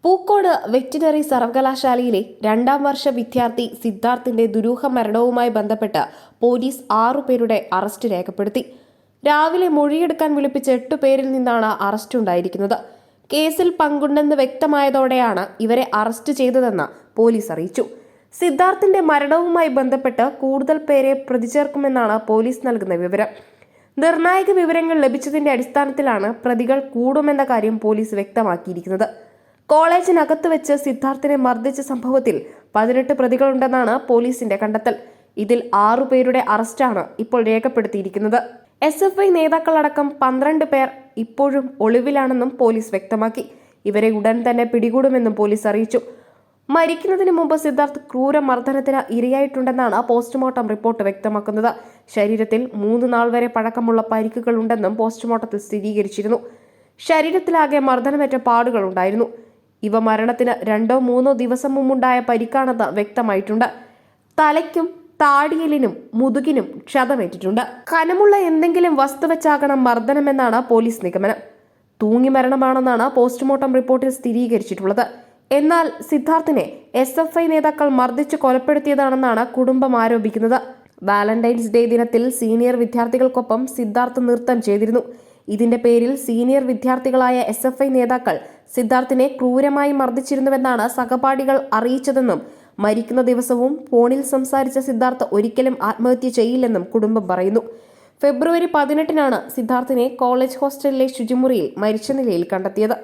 Pookode veterinary സർവകലാശാലയിലെ 2ാം വർഷ വിദ്യാർത്ഥി സിദ്ധാർത്ഥിന്റെ ദുരൂഹ മരണവുമായി ബന്ധപ്പെട്ട് പോലീസ് 6 പേരുടെ അറസ്റ്റ് രേഖപ്പെടുത്തി. രാവിലെ മൊഴിയെടുക്കാൻ വിളിപ്പിച്ച 8 പേരിൽ നിന്നാണ് അറസ്റ്റ് ഉണ്ടായിരിക്കുന്നത്. കേസിൽ പങ്കുണ്ടെന്ന് വ്യക്തമായതോടെയാണ് ഇവരെ അറസ്റ്റ് ചെയ്തതെന്ന് പോലീസ് അറിയിച്ചു. സിദ്ധാർത്ഥിന്റെ മരണവുമായി ബന്ധപ്പെട്ട് കൂടുതൽ പേരെ പ്രതി ചേർക്കുമെന്നാണ് പോലീസ് നൽകുന്ന വിവരം. നിർണായക വിവരങ്ങൾ ലഭിച്ചതിന്റെ അടിസ്ഥാനത്തിലാണ് പ്രതികൾ കൂടുമെന്ന കാര്യം പോലീസ് വ്യക്തമാക്കിയിരിക്കുന്നത്. കോളേജിനകത്ത് വെച്ച് സിദ്ധാർത്ഥിനെ മർദ്ദിച്ച സംഭവത്തിൽ 18 പ്രതികളുണ്ടെന്നാണ് പോലീസിന്റെ കണ്ടെത്തൽ. ഇതിൽ 6 പേരുടെ അറസ്റ്റാണ് ഇപ്പോൾ രേഖപ്പെടുത്തിയിരിക്കുന്നത്. SFI നേതാക്കളടക്കം 12 പേർ ഇപ്പോഴും ഒളിവിലാണെന്നും പോലീസ് വ്യക്തമാക്കി. ഇവരെ ഉടൻ തന്നെ പിടികൂടുമെന്നും പോലീസ് അറിയിച്ചു. മരിക്കുന്നതിന് മുമ്പ് സിദ്ധാർത്ഥ് ക്രൂരമർദ്ദനത്തിന് ഇരയായിട്ടുണ്ടെന്നാണ് പോസ്റ്റ്മോർട്ടം റിപ്പോർട്ട് വ്യക്തമാക്കുന്നത്. ശരീരത്തിൽ 3 നാൾ വരെ പഴക്കമുള്ള പരിക്കുകൾ ഉണ്ടെന്നും പോസ്റ്റ്മോർട്ടത്തിൽ സ്ഥിരീകരിച്ചിരുന്നു. ശരീരത്തിലാകെ മർദ്ദനമേറ്റ പാടുകൾ ഉണ്ടായിരുന്നു. ഇവ മരണത്തിന് 2-3 ദിവസം മുമ്പുണ്ടായ പരിക്കാണെന്ന് വ്യക്തമായിട്ടുണ്ട്. തലയ്ക്കും താടിയലിനും മുതുകിനും ക്ഷതമേറ്റിട്ടുണ്ട്. കനമുള്ള എന്തെങ്കിലും വസ്തു വെച്ചാകണം മർദ്ദനമെന്നാണ് പോലീസ് നിഗമനം. തൂങ്ങി മരണമാണെന്നാണ് പോസ്റ്റ്മോർട്ടം റിപ്പോർട്ടിൽ സ്ഥിരീകരിച്ചിട്ടുള്ളത്. എന്നാൽ സിദ്ധാർത്ഥിനെ SFI നേതാക്കൾ മർദ്ദിച്ച് കൊലപ്പെടുത്തിയതാണെന്നാണ് കുടുംബം ആരോപിക്കുന്നത്. വാലന്റൈൻസ് ഡേ ദിനത്തിൽ സീനിയർ വിദ്യാർത്ഥികൾക്കൊപ്പം സിദ്ധാർത്ഥ് നൃത്തം ചെയ്തിരുന്നു. ഇതിന്റെ പേരിൽ സീനിയർ വിദ്യാർത്ഥികളായ SFI നേതാക്കൾ സിദ്ധാർത്ഥിനെ ക്രൂരമായി മർദ്ദിച്ചിരുന്നുവെന്നാണ് സഹപാഠികൾ അറിയിച്ചതെന്നും മരിക്കുന്ന ദിവസവും ഫോണിൽ സംസാരിച്ച സിദ്ധാർത്ഥ് ഒരിക്കലും ആത്മഹത്യ ചെയ്യില്ലെന്നും കുടുംബം പറയുന്നു. ഫെബ്രുവരി 18-നാണ് സിദ്ധാർത്ഥിനെ കോളേജ് ഹോസ്റ്റലിലെ ശുചിമുറിയിൽ മരിച്ച നിലയിൽ കണ്ടെത്തിയത്.